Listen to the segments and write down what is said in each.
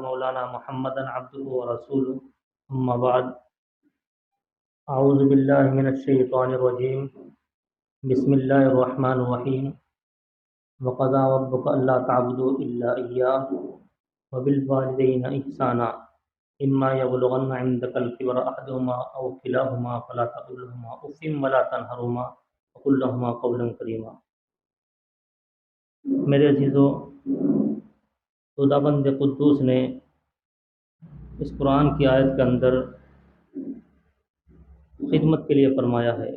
مولانا محمد عبده ورسوله اما بعد اعوذ باللہ من الشیطان الرجیم بسم اللہ الرحمن الرحیم وقضى ربك الا تعبدوا الا اياه وبالوالدين احسانا اما يبلغن عندك الكبر احدهما او كلاهما فلا تقل لهما اف ولا تنهرهما وقل لهما قولا كريما۔ میرے عزیزو، خداوند قدوس نے اس قرآن کی آیت کے اندر خدمت کے لیے فرمایا ہے۔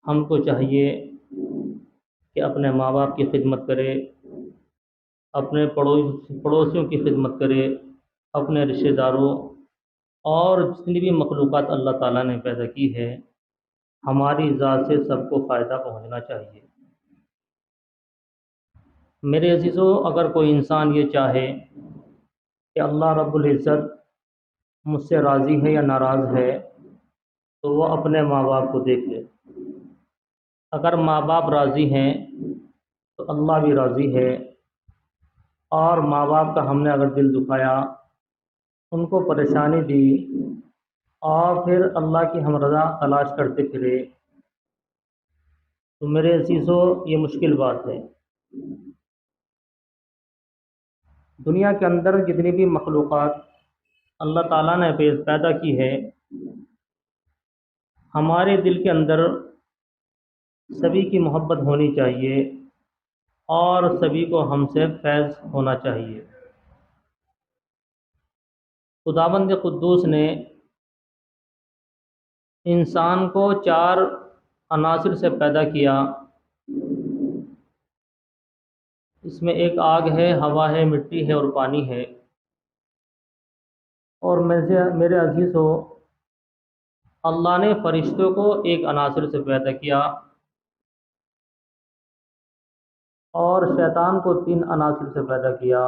ہم کو چاہیے کہ اپنے ماں باپ کی خدمت کرے، اپنے پڑوسیوں کی خدمت کرے، اپنے رشتہ داروں اور جتنی بھی مخلوقات اللہ تعالیٰ نے پیدا کی ہے، ہماری ذات سے سب کو فائدہ پہنچنا چاہیے۔ میرے عزیزو، اگر کوئی انسان یہ چاہے کہ اللہ رب العزت مجھ سے راضی ہے یا ناراض ہے تو وہ اپنے ماں باپ کو دیکھ لے۔ اگر ماں باپ راضی ہیں تو اللہ بھی راضی ہے، اور ماں باپ کا ہم نے اگر دل دکھایا، ان کو پریشانی دی اور پھر اللہ کی ہم رضا تلاش کرتے پھرے تو میرے عزیزو یہ مشکل بات ہے۔ دنیا کے اندر جتنی بھی مخلوقات اللہ تعالیٰ نے پیدا کی ہے، ہمارے دل کے اندر سبھی کی محبت ہونی چاہیے اور سبھی کو ہم سے فیض ہونا چاہیے۔ خداوند قدوس نے انسان کو 4 عناصر سے پیدا کیا۔ اس میں ایک آگ ہے، ہوا ہے، مٹی ہے اور پانی ہے۔ اور میرے عزیزو، اللہ نے فرشتوں کو ایک عناصر سے پیدا کیا اور شیطان کو 3 عناصر سے پیدا کیا،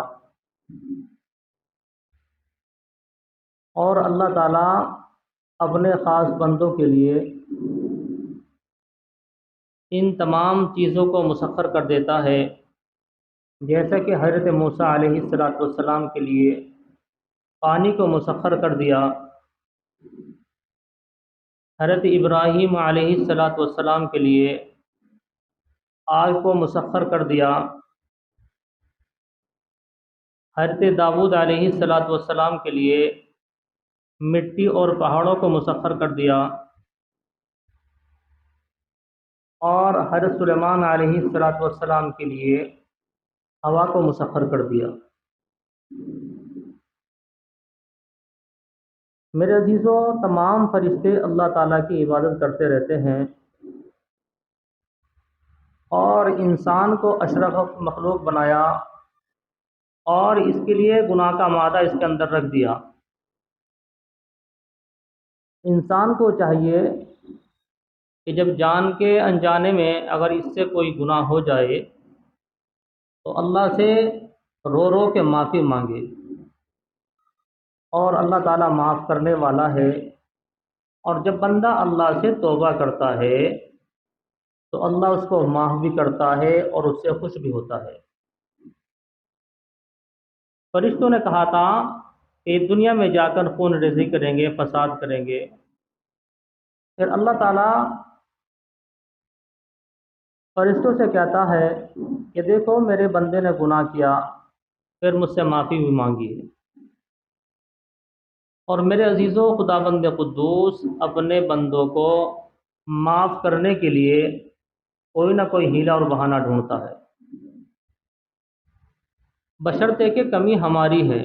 اور اللہ تعالیٰ اپنے خاص بندوں کے لیے ان تمام چیزوں کو مسخر کر دیتا ہے۔ جیسا کہ حضرت موسیٰ علیہ السلام کے لیے پانی کو مسخر کر دیا، حضرت ابراہیم علیہ السلام کے لیے آگ کو مسخر کر دیا، حضرت داؤد علیہ السلام کے لیے مٹی اور پہاڑوں کو مسخر کر دیا، اور حضرت سلیمان علیہ السلام کے لیے ہوا کو مسخر کر دیا۔ میرے عزیزو، تمام فرشتے اللہ تعالیٰ کی عبادت کرتے رہتے ہیں اور انسان کو اشرف مخلوق بنایا اور اس کے لیے گناہ کا مادہ اس کے اندر رکھ دیا۔ انسان کو چاہیے کہ جب جان کے انجانے میں اگر اس سے کوئی گناہ ہو جائے تو اللہ سے رو رو کے معافی مانگے، اور اللہ تعالیٰ معاف کرنے والا ہے۔ اور جب بندہ اللہ سے توبہ کرتا ہے تو اللہ اس کو معاف بھی کرتا ہے اور اس سے خوش بھی ہوتا ہے۔ فرشتوں نے کہا تھا کہ دنیا میں جا کر خون ریزی کریں گے، فساد کریں گے۔ پھر اللہ تعالیٰ فرشتوں سے کہتا ہے کہ دیکھو میرے بندے نے گناہ کیا، پھر مجھ سے معافی بھی مانگی ہے۔ اور میرے عزیزو، خداوند قدوس اپنے بندوں کو معاف کرنے کے لیے کوئی نہ کوئی ہیلا اور بہانہ ڈھونڈتا ہے، بشرطے کہ کمی ہماری ہے۔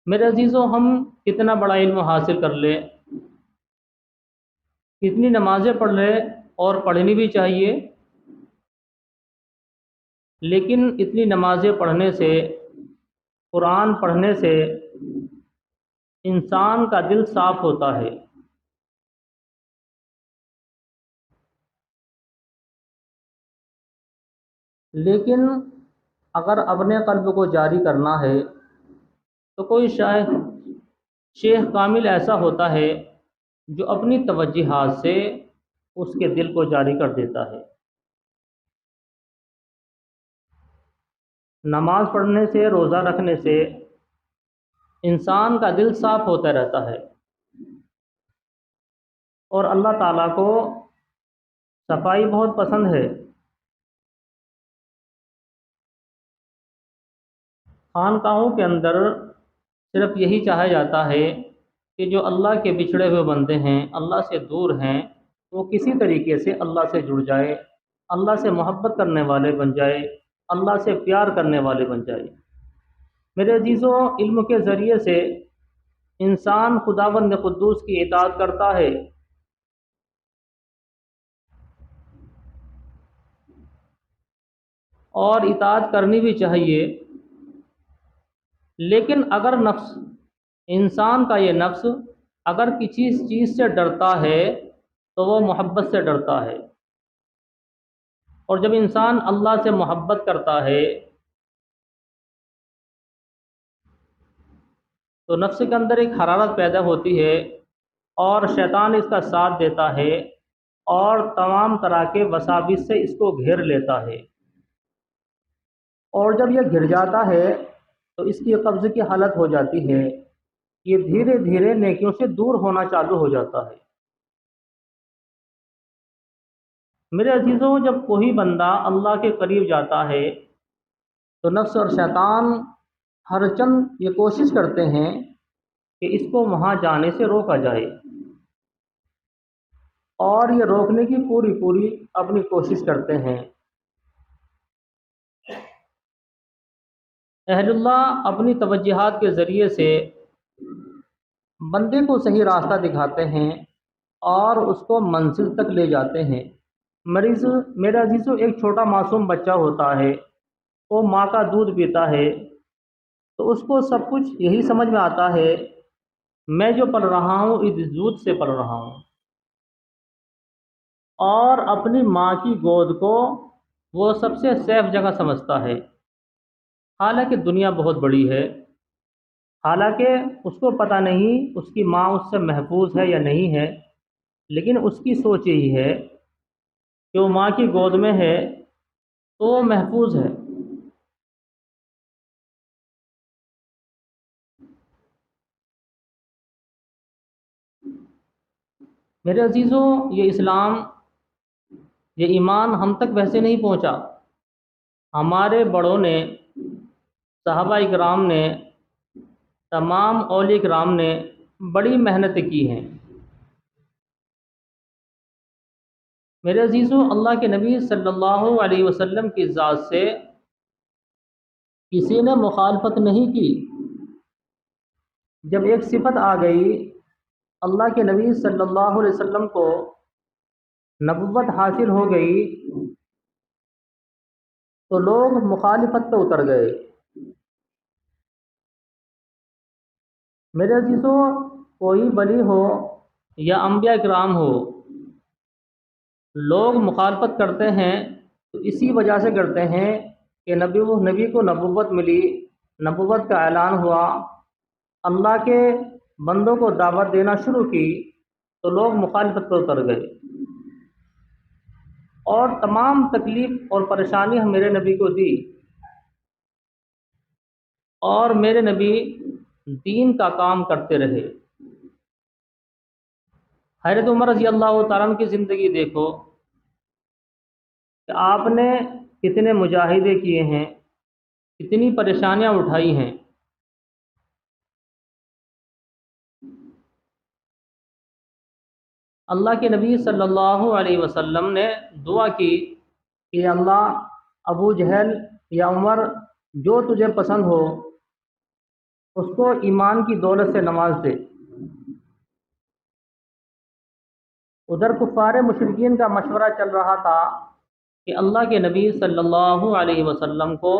میرے عزیزو، ہم کتنا بڑا علم حاصل کر لیں، کتنی نمازیں پڑھ لیں، اور پڑھنی بھی چاہیے، لیکن اتنی نمازیں پڑھنے سے، قرآن پڑھنے سے انسان کا دل صاف ہوتا ہے، لیکن اگر اپنے قلب کو جاری کرنا ہے تو کوئی شیخ کامل ایسا ہوتا ہے جو اپنی توجہات سے اس کے دل کو جاری کر دیتا ہے۔ نماز پڑھنے سے، روزہ رکھنے سے انسان کا دل صاف ہوتا رہتا ہے، اور اللہ تعالیٰ کو صفائی بہت پسند ہے۔ خانقاہوں کے اندر صرف یہی چاہا جاتا ہے کہ جو اللہ کے بچھڑے ہوئے بندے ہیں، اللہ سے دور ہیں، وہ کسی طریقے سے اللہ سے جڑ جائے، اللہ سے محبت کرنے والے بن جائے، اللہ سے پیار کرنے والے بن جائے۔ میرے عزیزوں، علم کے ذریعے سے انسان خداوند قدوس کی اطاعت کرتا ہے، اور اطاعت کرنی بھی چاہیے، لیکن اگر نفس، انسان کا یہ نفس اگر کسی چیز سے ڈرتا ہے تو وہ محبت سے ڈرتا ہے، اور جب انسان اللہ سے محبت کرتا ہے تو نفس کے اندر ایک حرارت پیدا ہوتی ہے، اور شیطان اس کا ساتھ دیتا ہے، اور تمام طرح کے وساوس سے اس کو گھیر لیتا ہے، اور جب یہ گر جاتا ہے تو اس کی قبض کی حالت ہو جاتی ہے، یہ دھیرے دھیرے نیکیوں سے دور ہونا چالو ہو جاتا ہے۔ میرے عزیزوں، جب کوئی بندہ اللہ کے قریب جاتا ہے تو نفس اور شیطان ہر چند یہ کوشش کرتے ہیں کہ اس کو وہاں جانے سے روکا جائے، اور یہ روکنے کی پوری پوری اپنی کوشش کرتے ہیں۔ اہل اللہ اپنی توجہات کے ذریعے سے بندے کو صحیح راستہ دکھاتے ہیں اور اس کو منزل تک لے جاتے ہیں۔ میرے عزیزوں، ایک چھوٹا معصوم بچہ ہوتا ہے، وہ ماں کا دودھ پیتا ہے تو اس کو سب کچھ یہی سمجھ میں آتا ہے، میں جو پل رہا ہوں اس دودھ سے پل رہا ہوں، اور اپنی ماں کی گود کو وہ سب سے سیف جگہ سمجھتا ہے، حالانکہ دنیا بہت بڑی ہے، حالانکہ اس کو پتہ نہیں اس کی ماں اس سے محفوظ ہے یا نہیں ہے، لیکن اس کی سوچ یہی ہے کہ وہ ماں کی گود میں ہے تو وہ محفوظ ہے۔ میرے عزیزوں، یہ اسلام، یہ ایمان ہم تک ویسے نہیں پہنچا، ہمارے بڑوں نے، صحابہ اکرام نے، تمام اولیاء کرام نے بڑی محنت کی ہیں۔ میرے عزیزوں، اللہ کے نبی صلی اللہ علیہ وسلم کی ذات سے کسی نے مخالفت نہیں کی۔ جب ایک صفت آ گئی، اللہ کے نبی صلی اللہ علیہ وسلم کو نبوت حاصل ہو گئی، تو لوگ مخالفت پہ اتر گئے۔ میرے عزیزوں، کوئی ولی ہو یا انبیاء کرام ہو، لوگ مخالفت کرتے ہیں تو اسی وجہ سے کرتے ہیں کہ نبی کو نبوت ملی، نبوت کا اعلان ہوا، اللہ کے بندوں کو دعوت دینا شروع کی، تو لوگ مخالفت پر اتر گئے، اور تمام تکلیف اور پریشانی ہم میرے نبی کو دی، اور میرے نبی دین کا کام کرتے رہے۔ حضرت عمر رضی اللہ تعالیٰ عنہ کی زندگی دیکھو کہ آپ نے کتنے مجاہدے کیے ہیں، کتنی پریشانیاں اٹھائی ہیں۔ اللہ کے نبی صلی اللہ علیہ وسلم نے دعا کی کہ اللہ، ابو جہل یا عمر، جو تجھے پسند ہو اس کو ایمان کی دولت سے نواز دے۔ ادھر کفار مشرکین کا مشورہ چل رہا تھا کہ اللہ کے نبی صلی اللہ علیہ وسلم کو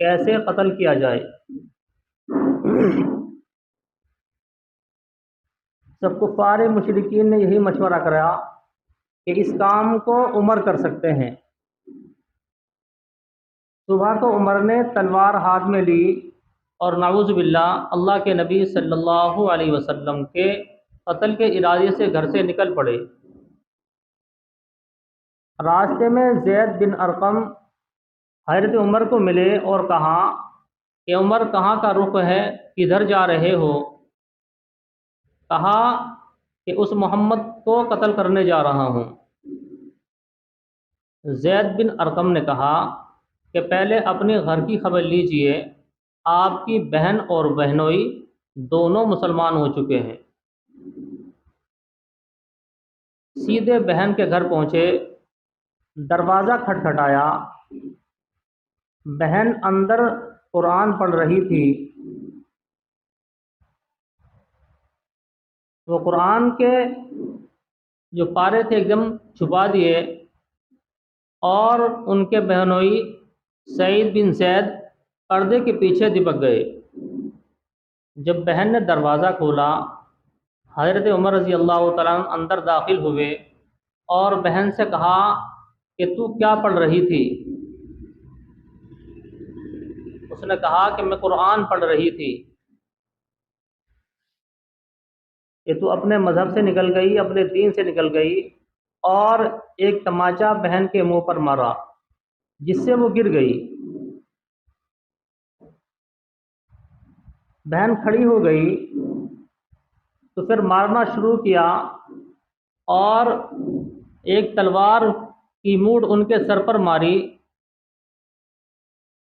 کیسے قتل کیا جائے۔ سب کفار مشرکین نے یہی مشورہ کرا کہ اس کام کو عمر کر سکتے ہیں۔ صبح کو عمر نے تلوار ہاتھ میں لی اور نعوذ باللہ اللہ کے نبی صلی اللہ علیہ وسلم کے قتل کے ارادے سے گھر سے نکل پڑے۔ راستے میں زید بن ارقم حضرت عمر کو ملے اور کہا کہ عمر کہاں کا رخ ہے، کدھر جا رہے ہو؟ کہا کہ اس محمد کو قتل کرنے جا رہا ہوں۔ زید بن ارقم نے کہا کہ پہلے اپنے گھر کی خبر لیجئے، آپ کی بہن اور بہنوئی دونوں مسلمان ہو چکے ہیں۔ سیدھے بہن کے گھر پہنچے، دروازہ کھٹکھٹایا۔ بہن اندر قرآن پڑھ رہی تھی۔ وہ قرآن کے جو پارے تھے ایک دم چھپا دیے، اور ان کے بہنوئی سعید بن زید پردے کے پیچھے دبک گئے۔ جب بہن نے دروازہ کھولا، حضرت عمر رضی اللہ تعالیٰ عنہ اندر داخل ہوئے اور بہن سے کہا کہ تو کیا پڑھ رہی تھی؟ اس نے کہا کہ میں قرآن پڑھ رہی تھی۔ کہ تو اپنے مذہب سے نکل گئی، اپنے دین سے نکل گئی، اور ایک تماچا بہن کے منہ پر مارا جس سے وہ گر گئی۔ بہن کھڑی ہو گئی تو پھر مارنا شروع کیا، اور ایک تلوار کی موڑ ان کے سر پر ماری،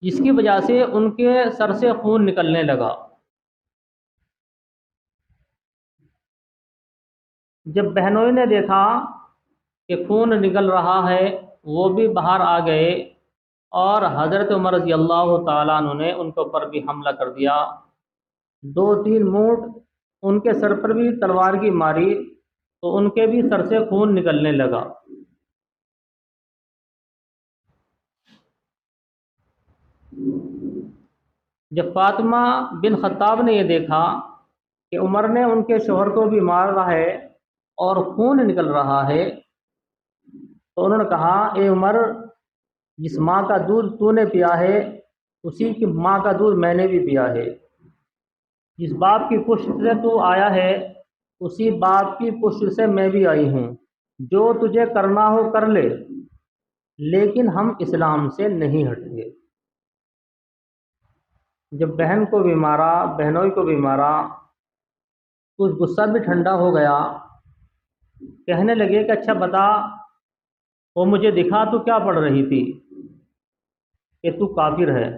جس کی وجہ سے ان کے سر سے خون نکلنے لگا۔ جب بہنوئی نے دیکھا کہ خون نکل رہا ہے، وہ بھی باہر آ گئے، اور حضرت عمر رضی اللہ تعالیٰ عنہ نے ان کے اوپر بھی حملہ کر دیا۔ 2-3 منٹ ان کے سر پر بھی تلوار کی ماری تو ان کے بھی سر سے خون نکلنے لگا۔ جب فاطمہ بن خطاب نے یہ دیکھا کہ عمر نے ان کے شوہر کو بھی مار رہا ہے اور خون نکل رہا ہے، تو انہوں نے کہا، اے عمر، جس ماں کا دودھ تو نے پیا ہے اسی کی ماں کا دودھ میں نے بھی پیا ہے۔ جس باپ کی پشت سے تو آیا ہے اسی باپ کی پشت سے میں بھی آئی ہوں۔ جو تجھے کرنا ہو کر لے، لیکن ہم اسلام سے نہیں ہٹیں گے۔ جب بہن کو بھی مارا، بہنوئی کو بھی مارا، کچھ غصہ بھی ٹھنڈا ہو گیا۔ کہنے لگے کہ اچھا بتا، وہ مجھے دکھا تو کیا پڑھ رہی تھی؟ کہ تو کافر ہے،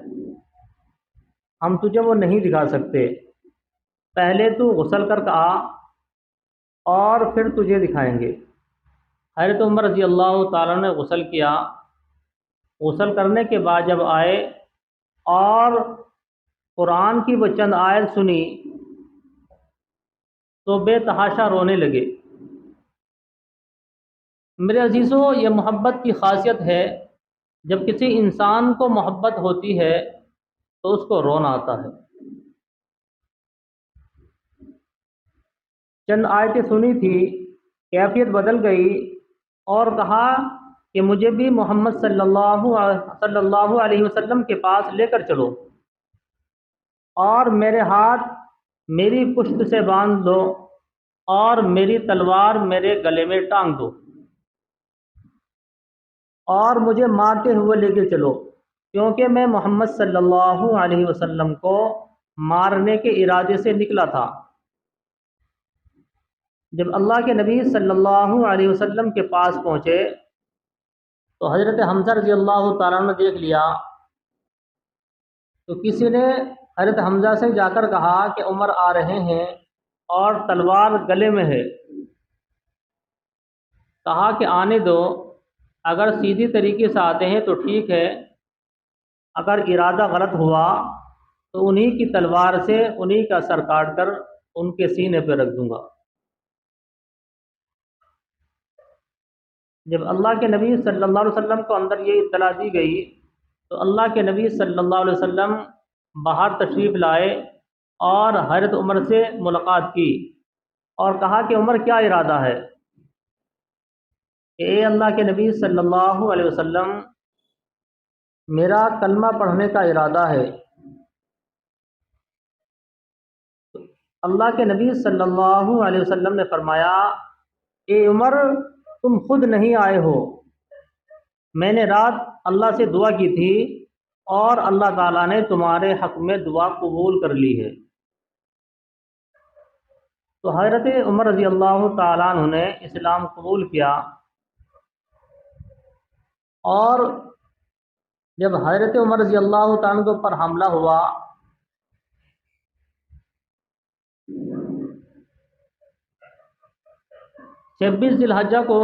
ہم تجھے وہ نہیں دکھا سکتے، پہلے تو غسل کر آ اور پھر تجھے دکھائیں گے۔ حضرت عمر رضی اللہ تعالیٰ نے غسل کیا۔ غسل کرنے کے بعد جب آئے اور قرآن کی وہ چند آیت سنی تو بے تحاشا رونے لگے۔ میرے عزیزو، یہ محبت کی خاصیت ہے، جب کسی انسان کو محبت ہوتی ہے تو اس کو رونا آتا ہے۔ چند آیتیں سنی تھی، کیفیت بدل گئی، اور کہا کہ مجھے بھی محمد صلی اللہ علیہ وسلم کے پاس لے کر چلو، اور میرے ہاتھ میری پشت سے باندھ دو اور میری تلوار میرے گلے میں ٹانگ دو، اور مجھے مارتے ہوئے لے کے چلو، کیونکہ میں محمد صلی اللہ علیہ وسلم کو مارنے کے ارادے سے نکلا تھا۔ جب اللہ کے نبی صلی اللہ علیہ وسلم کے پاس پہنچے تو حضرت حمزہ رضی اللہ تعالیٰ نے دیکھ لیا، تو کسی نے حضرت حمزہ سے جا کر کہا کہ عمر آ رہے ہیں اور تلوار گلے میں ہے۔ کہا کہ آنے دو، اگر سیدھی طریقے سے آتے ہیں تو ٹھیک ہے، اگر ارادہ غلط ہوا تو انہی کی تلوار سے انہی کا سر کاٹ کر ان کے سینے پہ رکھ دوں گا۔ جب اللہ کے نبی صلی اللہ علیہ وسلم کو اندر یہ اطلاع دی گئی تو اللہ کے نبی صلی اللہ علیہ وسلم باہر تشریف لائے اور حضرت عمر سے ملاقات کی اور کہا کہ عمر کیا ارادہ ہے؟ کہ اے اللہ کے نبی صلی اللہ علیہ وسلم، میرا کلمہ پڑھنے کا ارادہ ہے۔ اللہ کے نبی صلی اللہ علیہ وسلم نے فرمایا، اے عمر، تم خود نہیں آئے ہو، میں نے رات اللہ سے دعا کی تھی اور اللہ تعالیٰ نے تمہارے حق میں دعا قبول کر لی ہے۔ تو حضرت عمر رضی اللہ تعالیٰ عنہ نے اسلام قبول کیا، اور جب حضرت عمر رضی اللہ تعالیٰ عنہ کے اوپر حملہ ہوا 26 ذی الحجہ کو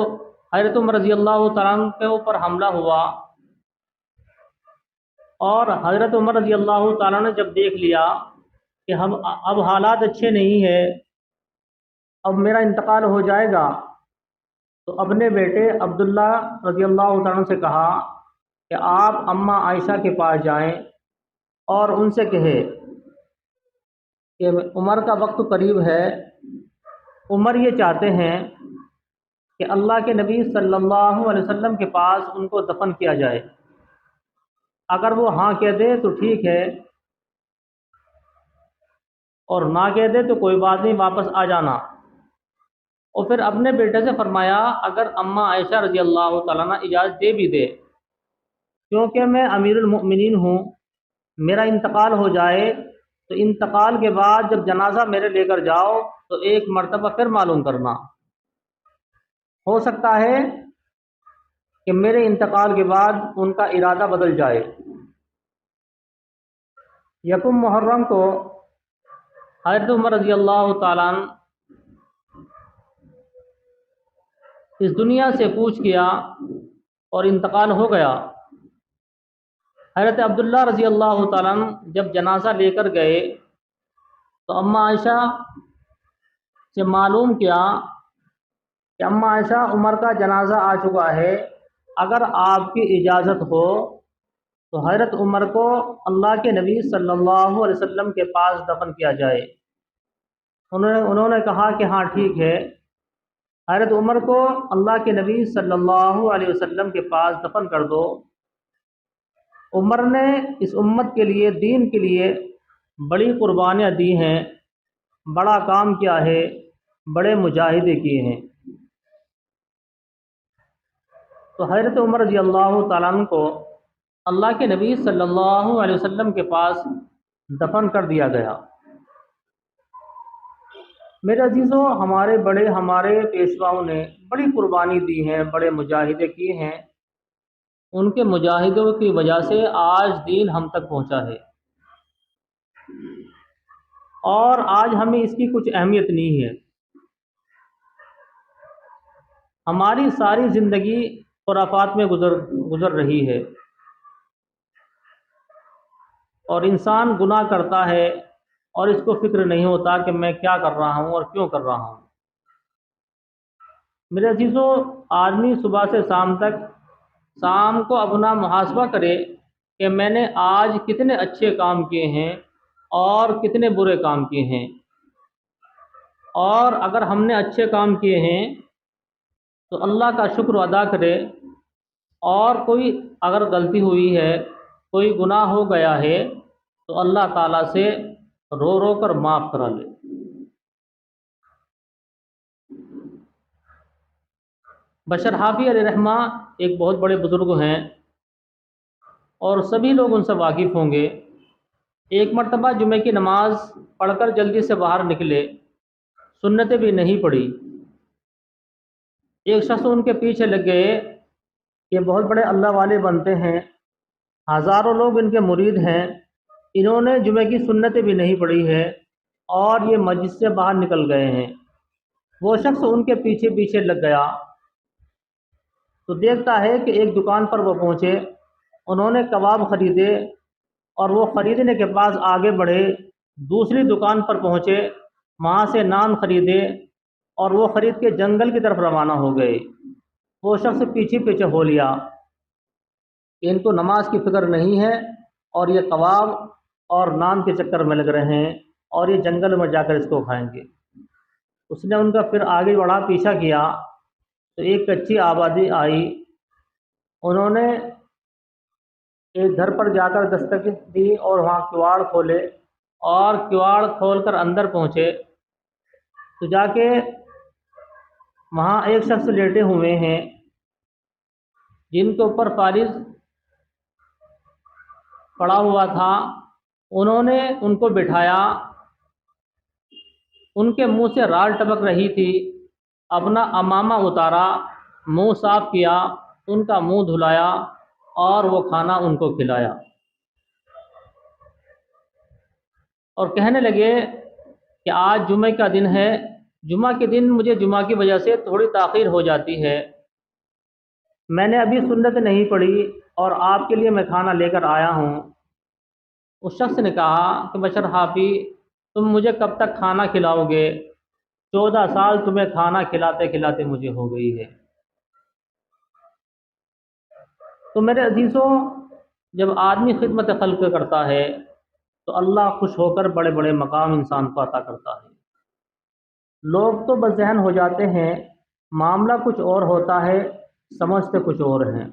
حضرت عمر رضی اللہ تعالیٰ عنہ کے اوپر حملہ ہوا، اور حضرت عمر رضی اللہ تعالیٰ نے جب دیکھ لیا کہ اب حالات اچھے نہیں ہیں، اب میرا انتقال ہو جائے گا، تو اپنے بیٹے عبداللہ رضی اللہ تعالیٰ عنہ سے کہا کہ آپ اماں عائشہ کے پاس جائیں اور ان سے کہے کہ عمر کا وقت قریب ہے، عمر یہ چاہتے ہیں کہ اللہ کے نبی صلی اللہ علیہ وسلم کے پاس ان کو دفن کیا جائے۔ اگر وہ ہاں کہہ دے تو ٹھیک ہے، اور نہ کہہ دے تو کوئی بات نہیں، واپس آ جانا۔ اور پھر اپنے بیٹے سے فرمایا اگر اماں عائشہ رضی اللہ تعالیٰ عنہ اجازت دے بھی دے، کیونکہ میں امیر المؤمنین ہوں، میرا انتقال ہو جائے تو انتقال کے بعد جب جنازہ میرے لے کر جاؤ تو ایک مرتبہ پھر معلوم کرنا، ہو سکتا ہے کہ میرے انتقال کے بعد ان کا ارادہ بدل جائے۔ یکم محرم کو حضرت عمر رضی اللہ تعالیٰ عنہ اس دنیا سے کوچ کیا اور انتقال ہو گیا۔ حضرت عبداللہ رضی اللہ تعالیٰ عنہ جب جنازہ لے کر گئے تو اماں عائشہ سے معلوم کیا کہ اماں عائشہ عمر کا جنازہ آ چکا ہے، اگر آپ کی اجازت ہو تو حضرت عمر کو اللہ کے نبی صلی اللہ علیہ وسلم کے پاس دفن کیا جائے۔ انہوں نے کہا کہ ہاں ٹھیک ہے، حضرت عمر کو اللہ کے نبی صلی اللہ علیہ وسلم کے پاس دفن کر دو۔ عمر نے اس امت کے لیے، دین کے لیے بڑی قربانیاں دی ہیں، بڑا کام کیا ہے، بڑے مجاہدے کیے ہیں۔ تو حضرت عمر رضی اللہ تعالیٰ عنہ کو اللہ کے نبی صلی اللہ علیہ وسلم کے پاس دفن کر دیا گیا۔ میرے عزیزوں، ہمارے پیشواؤں نے بڑی قربانی دی ہے، بڑے مجاہدے کیے ہیں، ان کے مجاہدوں کی وجہ سے آج دین ہم تک پہنچا ہے، اور آج ہمیں اس کی کچھ اہمیت نہیں ہے۔ ہماری ساری زندگی خرافات میں گزر رہی ہے، اور انسان گناہ کرتا ہے اور اس کو فکر نہیں ہوتا کہ میں کیا کر رہا ہوں اور کیوں کر رہا ہوں۔ میرے عزیزوں، آدمی صبح سے شام کو اپنا محاسبہ کرے کہ میں نے آج کتنے اچھے کام کیے ہیں اور کتنے برے کام کیے ہیں، اور اگر ہم نے اچھے کام کیے ہیں تو اللہ کا شکر ادا کرے، اور کوئی اگر غلطی ہوئی ہے، کوئی گناہ ہو گیا ہے تو اللہ تعالیٰ سے رو رو کر معاف کرا لے۔ بشر حافی علیہ رحمہ ایک بہت بڑے بزرگ ہیں، اور سبھی لوگ ان سے واقف ہوں گے۔ ایک مرتبہ جمعہ کی نماز پڑھ کر جلدی سے باہر نکلے، سنتیں بھی نہیں پڑھی۔ ایک شخص ان کے پیچھے لگ گئے کہ بہت بڑے اللہ والے بنتے ہیں، ہزاروں لوگ ان کے مرید ہیں، انہوں نے جمعہ کی سنتیں بھی نہیں پڑھی ہے اور یہ مسجد سے باہر نکل گئے ہیں۔ وہ شخص ان کے پیچھے پیچھے لگ گیا تو دیکھتا ہے کہ ایک دکان پر وہ پہنچے، انہوں نے کباب خریدے، اور وہ خریدنے کے پاس آگے بڑھے، دوسری دکان پر پہنچے، وہاں سے نان خریدے، اور وہ خرید کے جنگل کی طرف روانہ ہو گئے۔ وہ شخص پیچھے پیچھے ہو لیا کہ ان کو نماز کی فکر نہیں ہے، اور یہ کباب اور نان کے چکر میں لگ رہے ہیں، اور یہ جنگل میں جا کر اس کو کھائیں گے۔ اس نے ان کا پھر آگے بڑھا، پیچھا کیا تو ایک کچی آبادی آئی، انہوں نے ایک گھر پر جا کر دستک دی اور وہاں کواڑ کھولے، اور کواڑ کھول کر اندر پہنچے تو جا کے وہاں ایک شخص لیٹے ہوئے ہیں جن کے اوپر فارض پڑا ہوا تھا، انہوں نے ان کو بٹھایا، ان کے منہ سے رال ٹپک رہی تھی، اپنا عمامہ اتارا، منہ صاف کیا، ان کا منہ دھلایا اور وہ کھانا ان کو کھلایا، اور کہنے لگے کہ آج جمعہ کا دن ہے، جمعہ کے دن مجھے جمعہ کی وجہ سے تھوڑی تاخیر ہو جاتی ہے، میں نے ابھی سنت نہیں پڑھی اور آپ کے لیے میں کھانا لے کر آیا ہوں۔ اس شخص نے کہا کہ بشر حافی، تم مجھے کب تک کھانا کھلاؤ گے؟ 14 سال تمہیں کھانا کھلاتے کھلاتے مجھے ہو گئی ہے۔ تو میرے عزیزوں، جب آدمی خدمت خلق کرتا ہے تو اللہ خوش ہو کر بڑے بڑے مقام انسان کو عطا کرتا ہے۔ لوگ تو بد ذہن ہو جاتے ہیں، معاملہ کچھ اور ہوتا ہے، سمجھتے کچھ اور ہیں۔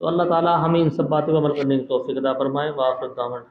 تو اللہ تعالی ہمیں ان سب باتوں پر عمل کرنے کی توفیق عطا فرمائے۔ وآخر دعوانا